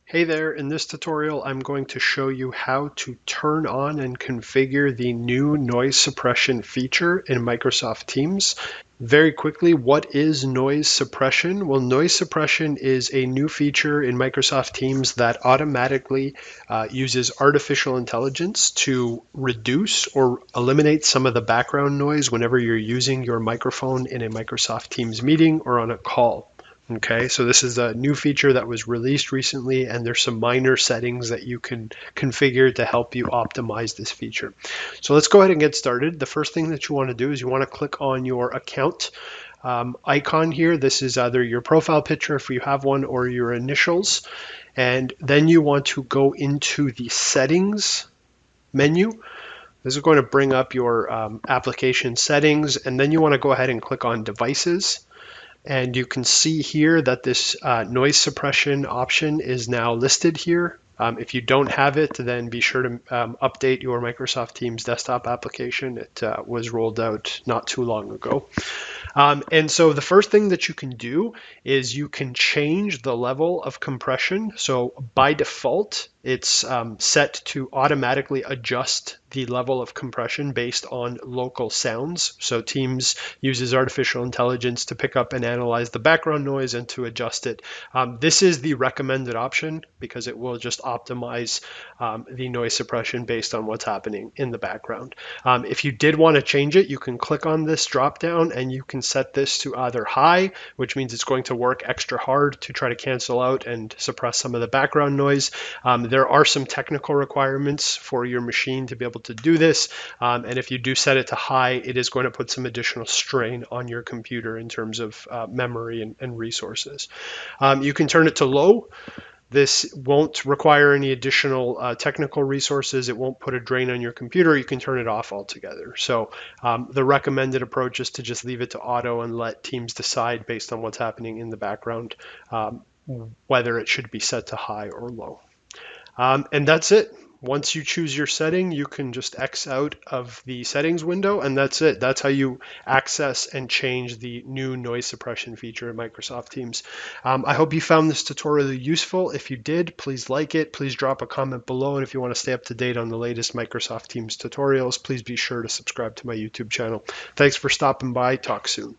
Hey there, in this tutorial I'm going to show you how to turn on and configure the new noise suppression feature in Microsoft Teams. Very quickly, what is noise suppression? Well, noise suppression is a new feature in Microsoft Teams that automatically uses artificial intelligence to reduce or eliminate some of the background noise whenever you're using your microphone in a Microsoft Teams meeting or on a call. Okay, so this is a new feature that was released recently, and there's some minor settings that you can configure to help you optimize this feature. So let's go ahead and get started. The first thing that you want to do is you want to click on your account icon here. This is either your profile picture if you have one or your initials. And then you want to go into the settings menu. This is going to bring up your application settings, and then you want to go ahead and click on devices. And you can see here that this noise suppression option is now listed here. If you don't have it, then be sure to update your Microsoft Teams desktop application. It was rolled out not too long ago. And so the first thing that you can do is you can change the level of compression. So by default, it's set to automatically adjust the level of compression based on local sounds. So Teams uses artificial intelligence to pick up and analyze the background noise and to adjust it. This is the recommended option because it will just optimize the noise suppression based on what's happening in the background. If you did want to change it, you can click on this drop down and you can set this to either high, which means it's going to work extra hard to try to cancel out and suppress some of the background noise. There are some technical requirements for your machine to be able to do this. And if you do set it to high, it is going to put some additional strain on your computer in terms of memory and resources. You can turn it to low. This won't require any additional technical resources. It won't put a drain on your computer. You can turn it off altogether. So the recommended approach is to just leave it to auto and let Teams decide based on what's happening in the background whether it should be set to high or low. And that's it. Once you choose your setting, you can just X out of the settings window, and that's it. That's how you access and change the new noise suppression feature in Microsoft Teams. I hope you found this tutorial useful. If you did, please like it. Please drop a comment below. And if you want to stay up to date on the latest Microsoft Teams tutorials, please be sure to subscribe to my YouTube channel. Thanks for stopping by. Talk soon.